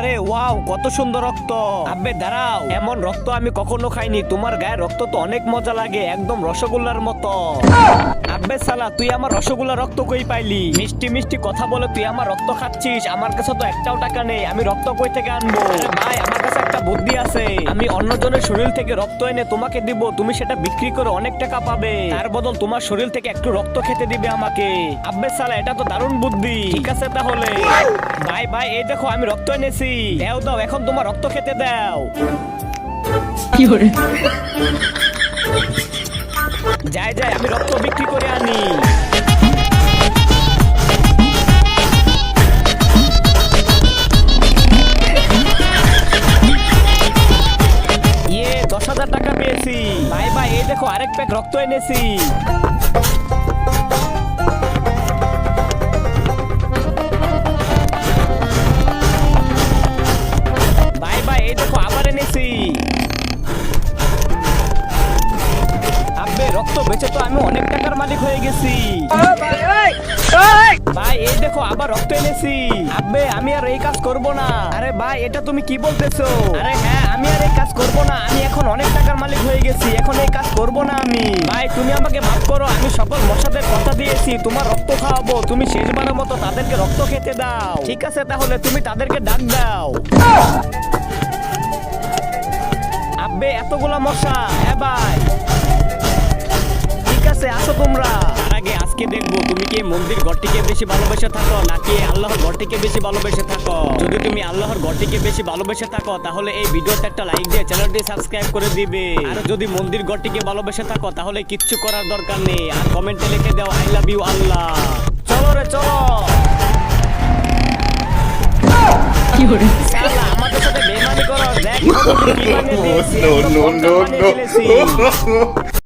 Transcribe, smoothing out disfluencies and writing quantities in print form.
আরে ওয়াও, কত সুন্দর রক্ত। আব্বে দাঁড়াও, এমন রক্ত আমি কখনো খাইনি। তোমার গায়ে রক্ত তো অনেক মজা লাগে, একদম রসগোল্লার মতো। আব্বে সালা, তুই আমার রসগোল্লা রক্ত কই পাইলি? মিষ্টি মিষ্টি কথা বলে তুই আমার রক্ত খাচ্ছিস। আমার কাছে তো একটাও টাকা নেই, আমি রক্ত কই থেকে আনবো? আরে ভাই, আমার কাছে একটা বুদ্ধি আছে। আমি অন্যজনের শরীর থেকে রক্ত এনে তোমাকে দিব, তুমি সেটা বিক্রি করে অনেক টাকা পাবে। তার বদল তোমার শরীর থেকে একটু রক্ত খেতে দিবে আমাকে। আব্বে সালা, এটা তো দারুণ বুদ্ধি। ঠিক আছে তাহলে। ভাই ভাই, এই দেখো আমি রক্ত এনেছি। দাও দাও, এখন তোমার রক্ত খেতে দাও। যাই যাই, আমি রক্ত বিক্রি করে আনি। ইয়ে, 10,000 টাকা পেয়েছি। ভাই ভাই, এই দেখো আরেক প্যাক রক্ত এনেছি। ভাই ভাই, এই দেখো আবার এনেছি। আব্বে, রক্ত বেচে তো আমি অনেক টাকার মালিক হয়ে গেছি। ভাই, এই দেখো আবার রক্ত এনেছি। আব্বে, আমি আর এই কাজ করব না। আরে ভাই, এটা তুমি কি বলতেছো? আরে হ্যাঁ, আমি আর এই কাজ করব না। আমি এখন অনেক টাকার মালিক হয়ে গেছি, এখন এই কাজ করব না আমি। ভাই, তুমি আমাকে মাফ করো। আমি সকল মশাদের কথা দিয়েছি তোমার রক্ত খাওয়াবো। তুমি শেষবারের মতো তাদেরকে রক্ত খেতে দাও। ঠিক আছে তাহলে, তুমি তাদেরকে ডাক দাও। আব্বে, এতগুলা মশা? হ্যাঁ ভাই, ঠিক আছে, আসো তোমরা। তার আগে আজকে দেখবো তুমি কি মন্দির ঘরটিকে বেশি ভালোবেসে থাকো নাকি আল্লাহর ঘরটিকে বেশি ভালোবেসে থাকো। যদি তুমি আল্লাহর ঘরটিকে বেশি ভালোবেসে থাকো তাহলে এই ভিডিওতে একটা লাইক দিয়ে চ্যানেলটি সাবস্ক্রাইব করে দিবে। আর যদি মন্দির ঘরটিকে ভালোবেসে থাকো তাহলে কিচ্ছু করার দরকার নেই, আর কমেন্টে লিখে দাও আই লাভ ইউ আল্লাহ। চলো রে চলো। শালা, আমাদের সাথে বেইমানি করো। দেখ কি বানিয়ে দিয়েছি। No, no, no, no.